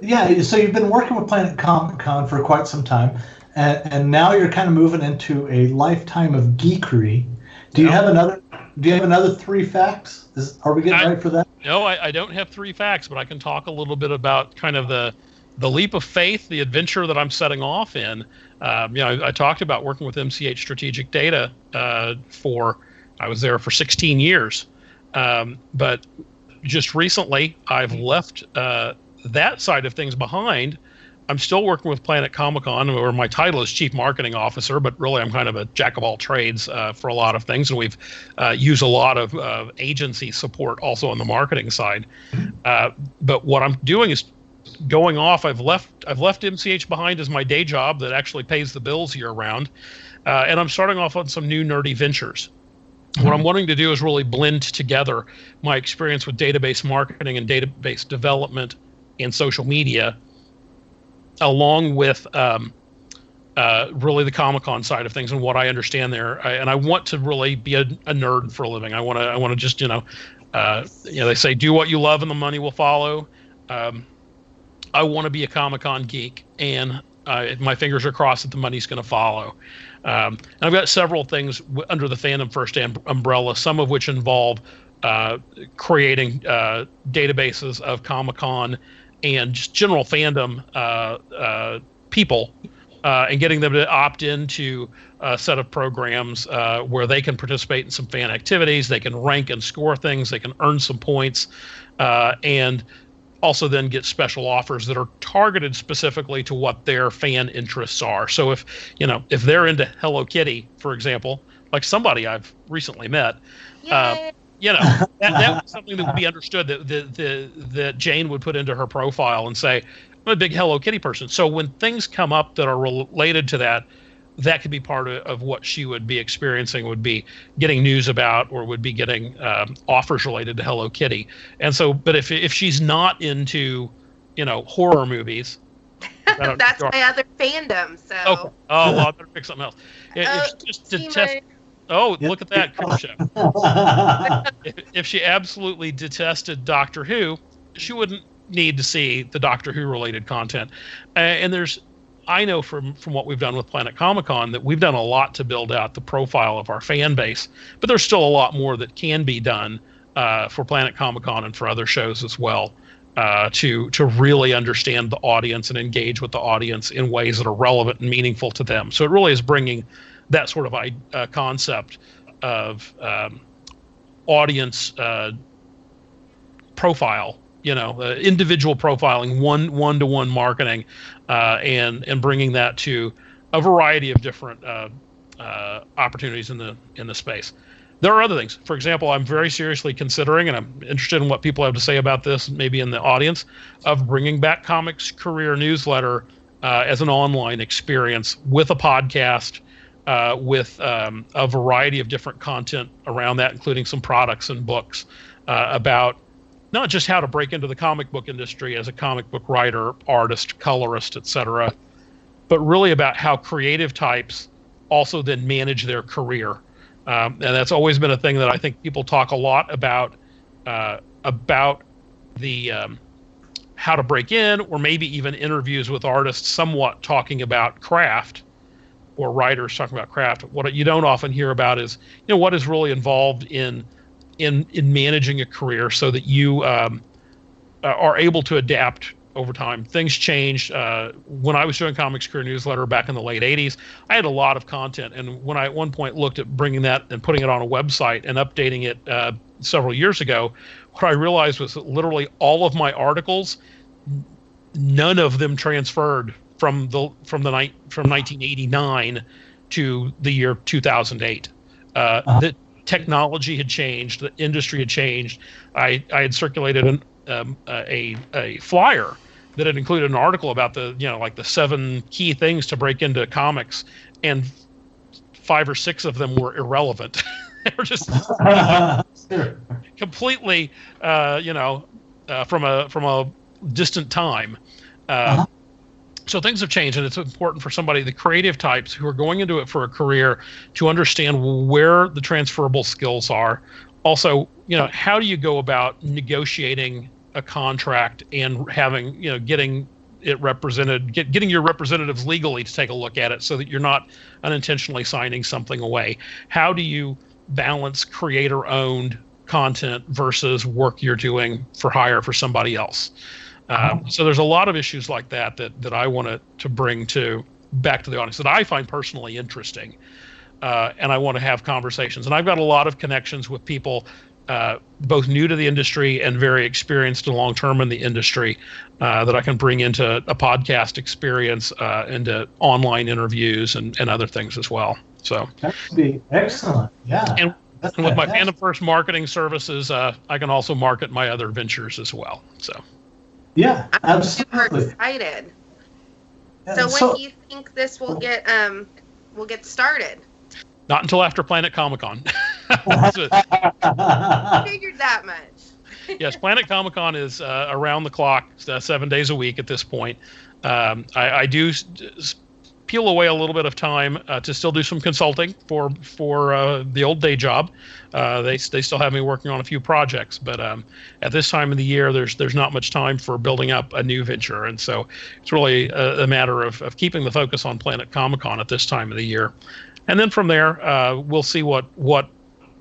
Yeah. So you've been working with Planet Comicon for quite some time. And now you're kind of moving into a lifetime of geekery. Do you have another 3 facts? Are we getting ready for that? No, I don't have 3 facts, but I can talk a little bit about kind of the leap of faith, the adventure that I'm setting off in. I talked about working with MCH Strategic Data I was there for 16 years. But just recently, I've left that side of things behind. I'm still working with Planet Comicon, where my title is Chief Marketing Officer, but really I'm kind of a jack of all trades for a lot of things, and we've used a lot of agency support also on the marketing side. But what I'm doing is going off. I've left MCH behind as my day job that actually pays the bills year round, and I'm starting off on some new nerdy ventures. What I'm wanting to do is really blend together my experience with database marketing and database development and social media, along with really the Comic-Con side of things and what I understand there. And I want to really be a nerd for a living. I want to just, they say do what you love and the money will follow. I want to be a Comic-Con geek, and my fingers are crossed that the money's going to follow. And I've got several things under the Fandom First umbrella, some of which involve creating databases of Comic-Con and just general fandom people, and getting them to opt into a set of programs where they can participate in some fan activities, they can rank and score things, they can earn some points, and also then get special offers that are targeted specifically to what their fan interests are. So if they're into Hello Kitty, for example, like somebody I've recently met, that was something that would be understood that Jane would put into her profile and say, I'm a big Hello Kitty person. So when things come up that are related to that could be part of what she would be experiencing, would be getting news about, or would be getting offers related to Hello Kitty. And so, but if she's not into, horror movies, that's my other fandom. So. Okay. Oh, well, I better pick something else. If she just detest. Oh, look at that, Kirk show. If she absolutely detested Doctor Who, she wouldn't need to see the Doctor Who related content. And I know from what we've done with Planet Comicon that we've done a lot to build out the profile of our fan base, but there's still a lot more that can be done for Planet Comicon and for other shows as well, to really understand the audience and engage with the audience in ways that are relevant and meaningful to them. So it really is bringing that sort of concept of audience profile, individual profiling, one-to-one marketing, and bringing that to a variety of different opportunities in the space. There are other things. For example, I'm very seriously considering, and I'm interested in what people have to say about this, maybe in the audience, of bringing back Comics Career Newsletter as an online experience with a podcast, with a variety of different content around that, including some products and books about not just how to break into the comic book industry as a comic book writer, artist, colorist, etc., but really about how creative types also then manage their career. And that's always been a thing that I think people talk a lot about about the how to break in, or maybe even interviews with artists somewhat talking about craft, or writers talking about craft. What you don't often hear about is, what is really involved in managing a career so that you are able to adapt over time. Things changed. When I was doing Comics Career Newsletter back in the late 80s, I had a lot of content. And when I at one point looked at bringing that and putting it on a website and updating it several years ago, what I realized was that literally all of my articles, none of them transferred from 1989 to the year 2008. The technology had changed, the industry had changed. I had circulated a flyer that had included an article about the the 7 key things to break into comics, and 5 or 6 of them were irrelevant. They were just completely from a distant time. So things have changed, and it's important for somebody, the creative types who are going into it for a career, to understand where the transferable skills are. Also, how do you go about negotiating a contract and having, getting it represented, getting your representatives legally to take a look at it so that you're not unintentionally signing something away. How do you balance creator-owned content versus work you're doing for hire for somebody else? So there's a lot of issues like that I want to bring back to the audience that I find personally interesting, and I want to have conversations. And I've got a lot of connections with people, both new to the industry and very experienced and long-term in the industry, that I can bring into a podcast experience, into online interviews and other things as well. So that would be excellent. Yeah. And with my Fandom First marketing services, I can also market my other ventures as well. So. Yeah, I'm absolutely. super excited. So when do you think this will get started? Not until after Planet Comicon. I figured that much. Yes, Planet Comicon is around the clock, 7 days a week at this point. I do peel away a little bit of time to still do some consulting for the old day job. They still have me working on a few projects, but at this time of the year, there's not much time for building up a new venture, and so it's really a matter of keeping the focus on Planet Comicon at this time of the year, and then from there we'll see what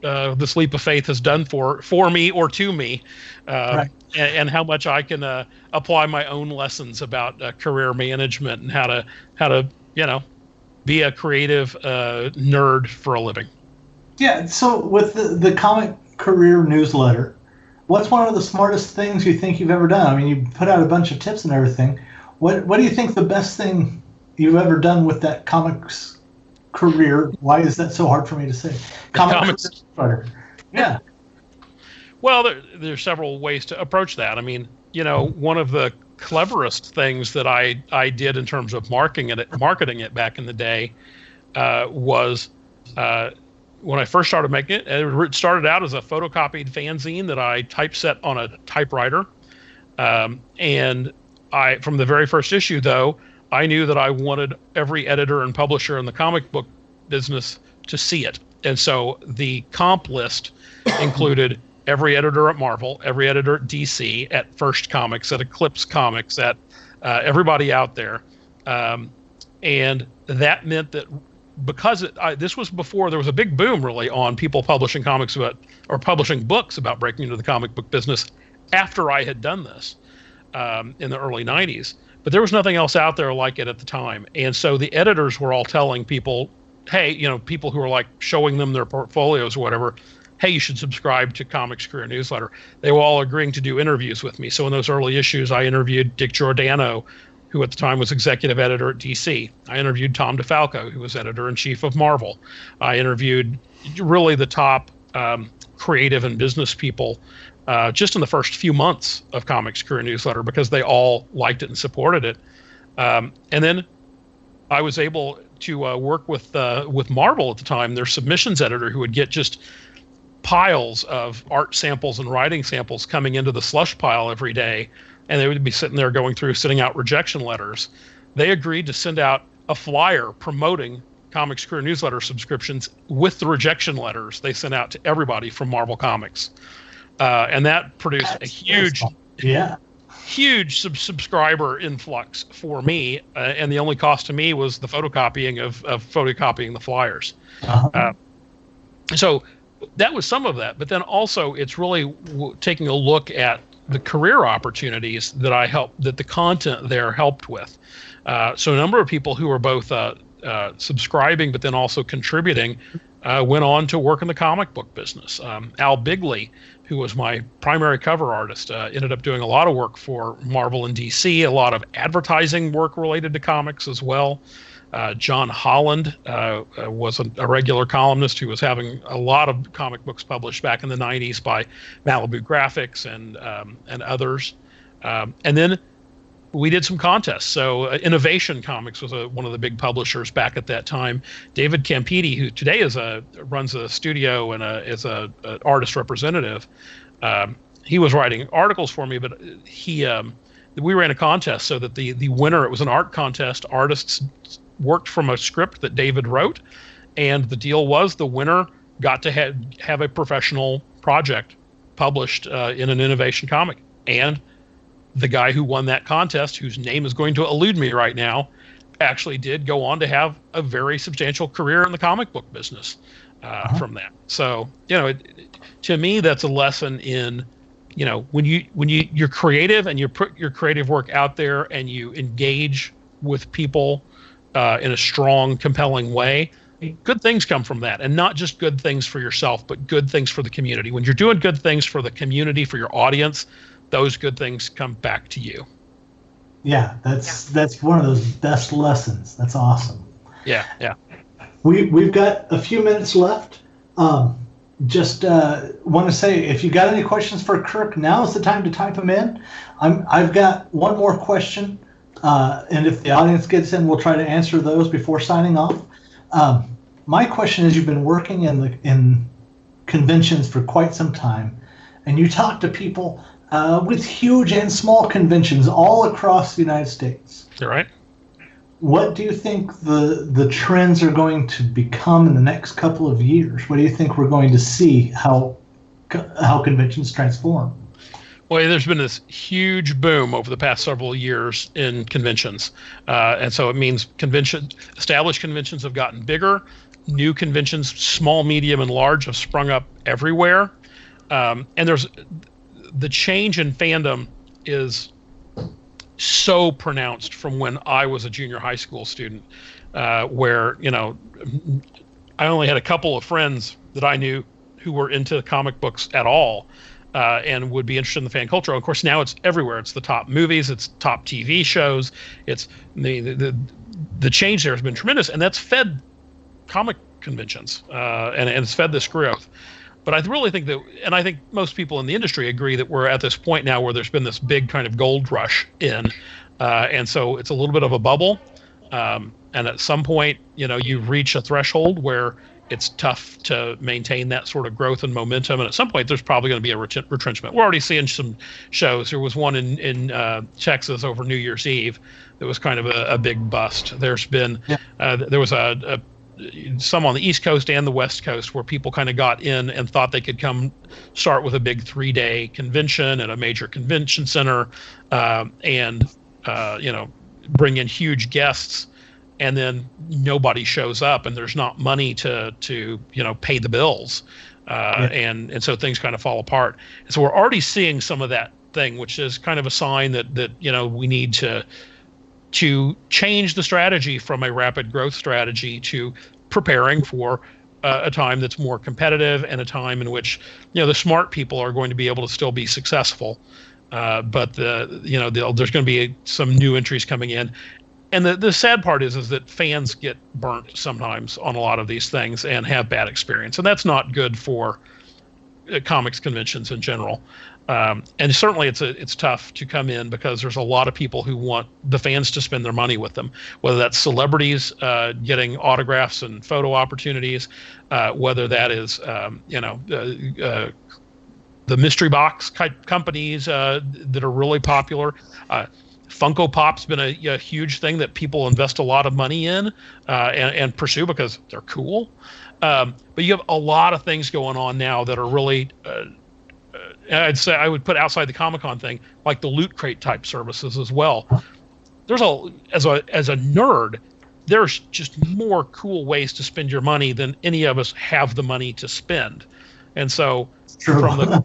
this leap of faith has done for me or to me, right. and how much I can apply my own lessons about career management and how to be a creative nerd for a living. Yeah, so with the Comic Career Newsletter, what's one of the smartest things you think you've ever done? I mean, you put out a bunch of tips and everything. What do you think the best thing you've ever done with that comics career? Why is that so hard for me to say? Comics Newsletter. Yeah. Well, there's several ways to approach that. I mean, one of the cleverest things that I did in terms of marketing it back in the day was when I first started making it. It started out as a photocopied fanzine that I typeset on a typewriter, and from the very first issue, though, I knew that I wanted every editor and publisher in the comic book business to see it, and so the comp list included every editor at Marvel, every editor at DC, at First Comics, at Eclipse Comics, at everybody out there. And that meant that because this was before there was a big boom really on people publishing comics publishing books about breaking into the comic book business after I had done this in the early 90s. But there was nothing else out there like it at the time. And so the editors were all telling people, hey, people who were like showing them their portfolios or whatever, hey, you should subscribe to Comics Career Newsletter. They were all agreeing to do interviews with me. So in those early issues, I interviewed Dick Giordano, who at the time was executive editor at DC. I interviewed Tom DeFalco, who was editor-in-chief of Marvel. I interviewed really the top creative and business people just in the first few months of Comics Career Newsletter because they all liked it and supported it. And then I was able to work with Marvel at the time, their submissions editor, who would get just piles of art samples and writing samples coming into the slush pile every day, and they would be sitting there sending out rejection letters. They agreed to send out a flyer promoting Comics Career Newsletter subscriptions with the rejection letters they sent out to everybody from Marvel Comics. and that produced a huge, huge subscriber influx for me. And the only cost to me was the photocopying of photocopying the flyers. So that was some of that. But then also, it's really taking a look at the career opportunities that the content there helped with. So a number of people who were both subscribing but then also contributing went on to work in the comic book business. Al Bigley, who was my primary cover artist, ended up doing a lot of work for Marvel and DC, a lot of advertising work related to comics as well. John Holland was a regular columnist who was having a lot of comic books published back in the 90s by Malibu Graphics and others. And then we did some contests. So Innovation Comics was one of the big publishers back at that time. David Campiti, who today runs a studio and is an artist representative, he was writing articles for me, but we ran a contest so that the winner, it was an art contest, artists worked from a script that David wrote, and the deal was the winner got to have a professional project published in an Innovation comic. And the guy who won that contest, whose name is going to elude me right now, actually did go on to have a very substantial career in the comic book business from that. So, to me, that's a lesson in, when you're creative and you put your creative work out there and you engage with people in a strong, compelling way, good things come from that. And not just good things for yourself, but good things for the community. When you're doing good things for the community, for your audience, those good things come back to you. Yeah, that's one of those best lessons. That's awesome. Yeah. We've got a few minutes left. Just want to say, if you got any questions for Kirk, now is the time to type them in. I've got one more question. And if the audience gets in, we'll try to answer those before signing off. My question is, you've been working in conventions for quite some time, and you talk to people with huge and small conventions all across the United States. You're right. What do you think the trends are going to become in the next couple of years? What do you think we're going to see how conventions transform? Well, there's been this huge boom over the past several years in conventions. And so it means established conventions have gotten bigger. New conventions, small, medium, and large, have sprung up everywhere. And the change in fandom is so pronounced from when I was a junior high school student, where, I only had a couple of friends that I knew who were into comic books at all. And would be interested in the fan culture. Of course, now it's everywhere. It's the top movies, it's top TV shows. It's the change there has been tremendous, and that's fed comic conventions, and it's fed this growth. But I really think that, and I think most people in the industry agree that we're at this point now where there's been this big kind of gold rush in, and so it's a little bit of a bubble. And at some point, you reach a threshold where it's tough to maintain that sort of growth and momentum. And at some point, there's probably going to be a retrenchment. We're already seeing some shows. There was one in Texas over New Year's Eve that was kind of a big bust. There's been, there was some on the East Coast and the West Coast where people kind of got in and thought they could start with a big 3-day convention at a major convention center, and bring in huge guests. And then nobody shows up, and there's not money to pay the bills, and so things kind of fall apart. And so we're already seeing some of that thing, which is kind of a sign that we need to change the strategy from a rapid growth strategy to preparing for a time that's more competitive, and a time in which the smart people are going to be able to still be successful, but there's going to be some new entries coming in. And the sad part is that fans get burnt sometimes on a lot of these things and have bad experience. And that's not good for comics conventions in general. And certainly it's tough to come in because there's a lot of people who want the fans to spend their money with them, whether that's celebrities getting autographs and photo opportunities, whether that is, the mystery box companies that are really popular. Funko Pop's been a huge thing that people invest a lot of money in and pursue because they're cool. But you have a lot of things going on now that are really I'd say I would put outside the Comic-Con thing, like the Loot Crate type services as well. As a nerd, there's just more cool ways to spend your money than any of us have the money to spend. And so from the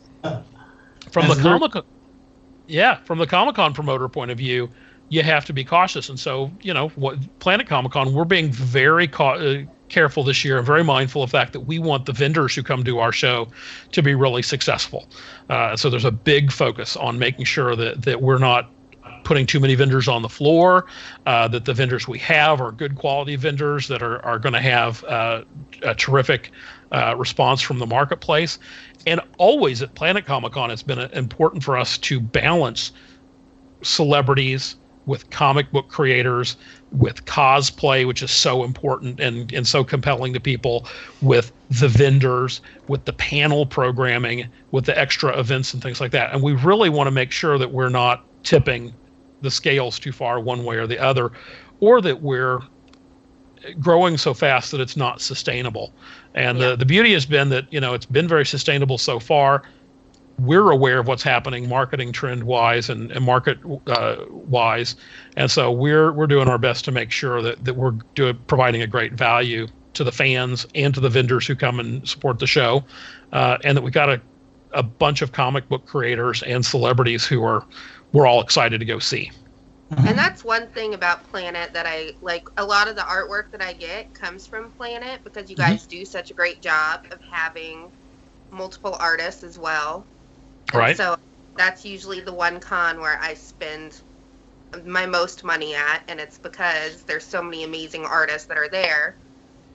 Comic-Con promoter point of view, you have to be cautious. And so, what Planet Comicon, we're being very careful this year and very mindful of the fact that we want the vendors who come to our show to be really successful. So there's a big focus on making sure that we're not putting too many vendors on the floor, that the vendors we have are good quality vendors that are going to have a terrific response from the marketplace. And always at Planet Comicon, it's been important for us to balance celebrities with comic book creators, with cosplay, which is so important and so compelling to people, with the vendors, with the panel programming, with the extra events and things like that. And we really want to make sure that we're not tipping the scales too far one way or the other, or that we're growing so fast that it's not sustainable. And the beauty has been that, it's been very sustainable so far. We're aware of what's happening marketing trend wise and market wise. And so we're doing our best to make sure that we're providing a great value to the fans and to the vendors who come and support the show. And that we got a bunch of comic book creators and celebrities who we're all excited to go see. And that's one thing about Planet that I like. A lot of the artwork that I get comes from Planet because you guys do such a great job of having multiple artists as well. Right. So that's usually the one con where I spend my most money at, and it's because there's so many amazing artists that are there.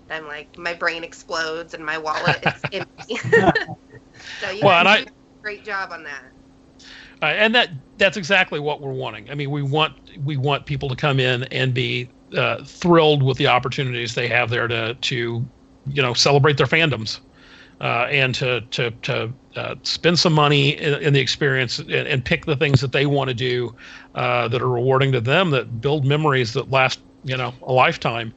I'm like, my brain explodes and my wallet is empty. So you guys do a great job on that. And that's exactly what we're wanting. I mean, we want people to come in and be thrilled with the opportunities they have there to celebrate their fandoms, and to spend some money in the experience and pick the things that they want to do that are rewarding to them, that build memories that last a lifetime.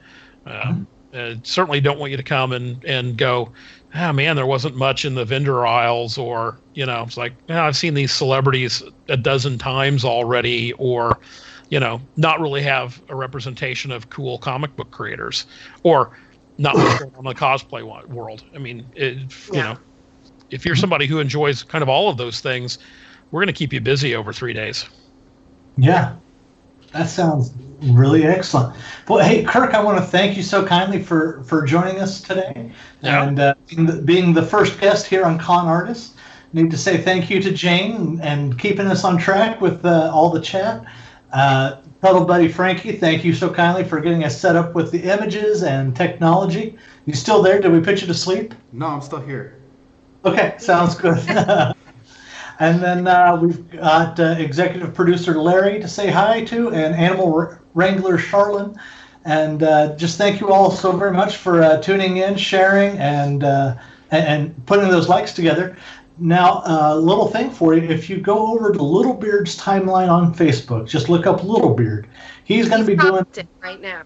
Certainly don't want you to come and go, oh man, there wasn't much in the vendor aisles, or it's like, I've seen these celebrities a dozen times already, or not really have a representation of cool comic book creators, or not much on the cosplay world. I mean, if you're somebody who enjoys kind of all of those things, we're going to keep you busy over 3 days. Yeah, that sounds really excellent. Well, hey, Kirk, I want to thank you so kindly for joining us today, and being the first guest here on Con Artists. Need to say thank you to Jane and keeping us on track with all the chat. Puddle Buddy Frankie, thank you so kindly for getting us set up with the images and technology. You still there? Did we put you to sleep? No, I'm still here. Okay, sounds good. And then we've got executive producer Larry to say hi to, and animal wrangler Charlene. And just thank you all so very much for tuning in, sharing, and putting those likes together. Now, a little thing for you. If you go over to Little Beard's timeline on Facebook, just look up Little Beard. He's going to be doing it right now.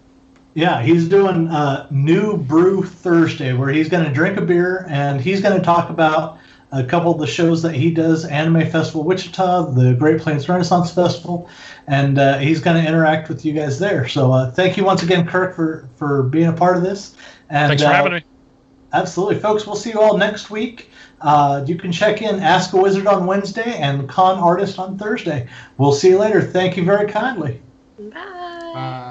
Yeah, he's doing New Brew Thursday, where he's going to drink a beer, and he's going to talk about a couple of the shows that he does: Anime Festival Wichita, the Great Plains Renaissance Festival, and he's going to interact with you guys there. So thank you once again, Kirk, for being a part of this. And thanks for having me. Absolutely, folks. We'll see you all next week. You can check in Ask a Wizard on Wednesday and Con Artist on Thursday. We'll see you later. Thank you very kindly. Bye.